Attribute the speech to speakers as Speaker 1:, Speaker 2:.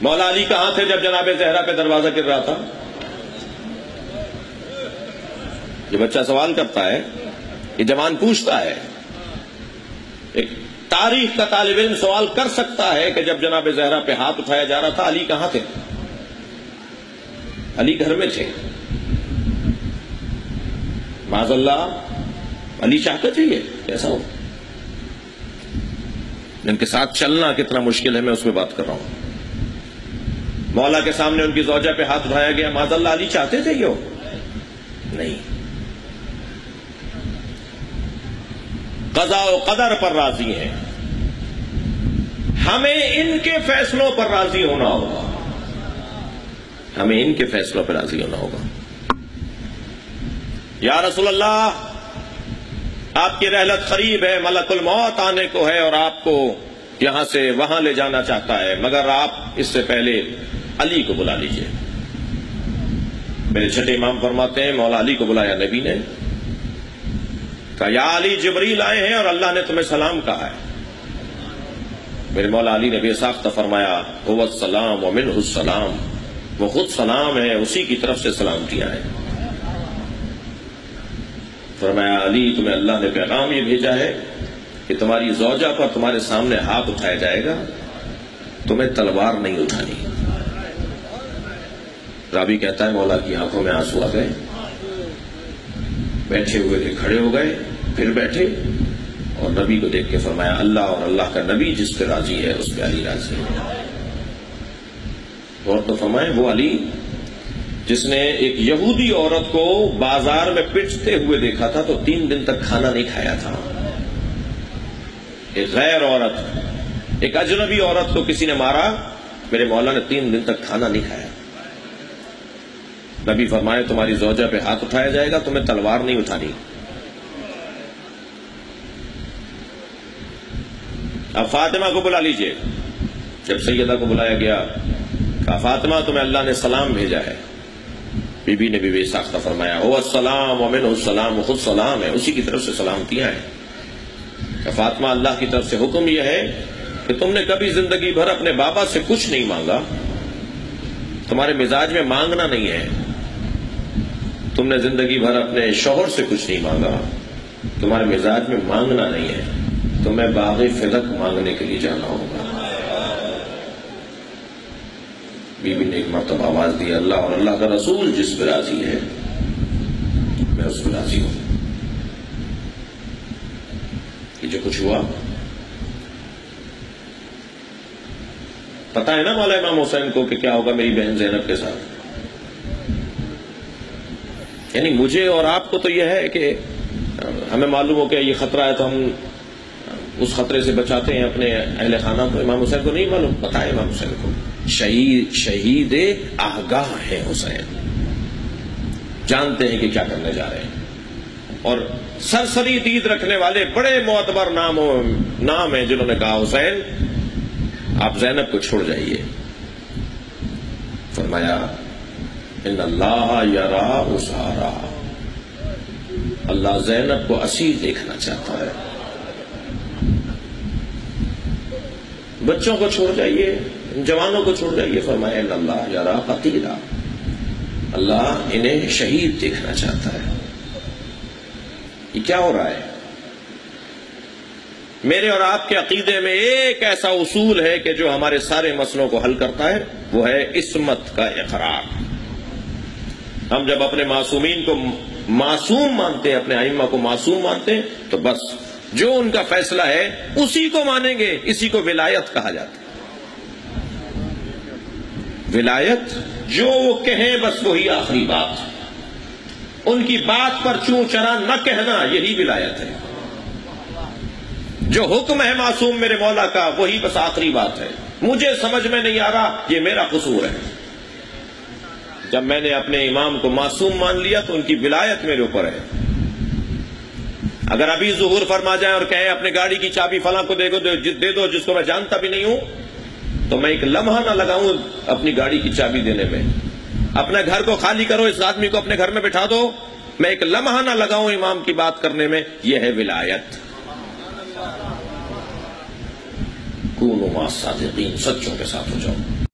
Speaker 1: مولا علی کہاں تھے جب جناب زہرا پہ دروازہ گر رہا تھا؟ یہ بچہ سوال کرتا ہے، یہ جوان پوچھتا ہے، ایک تاریخ کا طالب علم سوال کر سکتا ہے کہ جب جناب زہرا پہ ہاتھ اٹھایا جا رہا تھا علی کہاں تھے؟ علی گھر میں تھے۔ معاذ اللہ، علی چاہتے تھے یہ ایسا ہو؟ ان کے ساتھ چلنا کتنا مشکل ہے، میں اس پہ بات کر رہا ہوں۔ مولا کے سامنے ان کی زوجہ پہ ہاتھ اٹھایا گیا، معاذ اللہ علی چاہتے تھے یہ ہو؟ نہیں، قضاء و قدر پر راضی ہیں، ہمیں ان کے فیصلوں پر راضی ہونا ہوگا، ہمیں ان کے فیصلوں پر راضی ہونا ہوگا۔ یا رسول اللہ، آپ کی رحلت قریب ہے، ملک الموت آنے کو ہے اور آپ کو یہاں سے وہاں لے جانا چاہتا ہے، مگر آپ اس سے پہلے علی کو بلا لیجئے۔ میرے چھٹے امام فرماتے ہیں مولا علی کو بلایا نبی نے، کہا یا علی جبریل آئے ہیں اور اللہ نے تمہیں سلام کہا ہے۔ میرے مولا علی نے بے ساختہ فرمایا هو السلام ومنہ السلام، وہ خود سلام ہے، اسی کی طرف سے سلامتیاں ہیں۔ فرمایا علی تمہیں اللہ نے پیغام یہ بھیجا ہے کہ تمہاری زوجہ پر تمہارے سامنے ہاتھ اٹھایا جائے گا، تمہیں تلوار نہیں اٹھانی۔ راوی کہتا ہے مولا کی آنکھوں میں آنسو آ گئے، بیٹھے ہوئے تھے کھڑے ہو گئے، پھر بیٹھے اور نبی کو دیکھ کے فرمایا اللہ اور اللہ کا نبی جس پہ راضی ہے اس پہ علی راضی ہے۔ اور تو فرمائے وہ علی جس نے ایک یہودی عورت کو بازار میں پٹتے ہوئے دیکھا تھا تو 3 دن تک کھانا نہیں کھایا تھا۔ ایک غیر عورت، ایک اجنبی عورت کو کسی نے مارا، میرے مولا نے 3 دن تک کھانا نہیں کھایا۔ نبی فرمائے تمہاری زوجہ پہ ہاتھ اٹھایا جائے گا، تمہیں تلوار نہیں اٹھانی۔ اب فاطمہ کو بلا لیجئے۔ جب سیدہ کو بلایا گیا کہا فاطمہ تمہیں اللہ نے سلام بھیجا ہے۔ بی بی نے بھی بے ساختہ فرمایا هو السلام ومنہ السلام، خود سلام ہے، اسی کی طرف سے سلامتیاں ہیں۔ کہ فاطمہ اللہ کی طرف سے حکم یہ ہے کہ تم نے کبھی زندگی بھر اپنے بابا سے کچھ نہیں مانگا، تمہارے مزاج میں مانگنا نہیں ہے۔ تم نے زندگی بھر اپنے شوہر سے کچھ نہیں مانگا، تمہارے مزاج میں مانگنا نہیں ہے، تمہیں باغ فلک مانگنے کے لیے جانا ہوگا۔ بی بی نے ایک مرتبہ آواز دی اللہ اور اللہ کا رسول جس پہ راضی ہے میں اس پہ راضی ہوں۔ یہ جو کچھ ہوا پتا ہے نا مولا امام حسین کو کہ کیا ہوگا میری بہن زینب کے ساتھ۔ یعنی مجھے اور آپ کو تو یہ ہے کہ ہمیں معلوم ہو کہ یہ خطرہ ہے تو ہم اس خطرے سے بچاتے ہیں اپنے اہل خانہ کو۔ امام حسین کو نہیں معلوم، پتا ہے امام حسین کو، شہید آگاہ ہے حسین، جانتے ہیں کہ کیا کرنے جا رہے ہیں۔ اور سرسری دید رکھنے والے بڑے معتبر نام ہیں جنہوں نے کہا حسین آپ زینب کو چھوڑ جائیے۔ فرمایا ان اللہ یرا اسارا، اللہ زینب کو اسیر دیکھنا چاہتا ہے۔ بچوں کو چھوڑ جائیے، جوانوں کو چھوڑ جائیے۔ فرمایا ان اللہ یرا قتیلا، اللہ انہیں شہید دیکھنا چاہتا ہے۔ یہ کیا ہو رہا ہے؟ میرے اور آپ کے عقیدے میں ایک ایسا اصول ہے کہ جو ہمارے سارے مسئلوں کو حل کرتا ہے، وہ ہے عصمت کا اقرار۔ ہم جب اپنے معصومین کو معصوم مانتے ہیں، اپنے ائمہ کو معصوم مانتے ہیں، تو بس جو ان کا فیصلہ ہے اسی کو مانیں گے۔ اسی کو ولایت کہا جاتا ہے۔ ولایت جو وہ کہیں بس وہی آخری بات، ان کی بات پر چوں چرا نہ کہنا، یہی ولایت ہے۔ جو حکم ہے معصوم میرے مولا کا وہی بس آخری بات ہے۔ مجھے سمجھ میں نہیں آ رہا، یہ میرا قصور ہے۔ جب میں نے اپنے امام کو معصوم مان لیا تو ان کی ولایت میرے اوپر ہے۔ اگر ابھی ظہور فرما جائیں اور کہیں اپنے گاڑی کی چابی فلاں کو دے دو جس کو میں جانتا بھی نہیں ہوں، تو میں ایک لمحہ نہ لگاؤں اپنی گاڑی کی چابی دینے میں۔ اپنے گھر کو خالی کرو، اس آدمی کو اپنے گھر میں بٹھا دو، میں ایک لمحہ نہ لگاؤں امام کی بات کرنے میں۔ یہ ہے ولایت۔ کونوا صادقین، سچوں کے ساتھ ہو جاؤ۔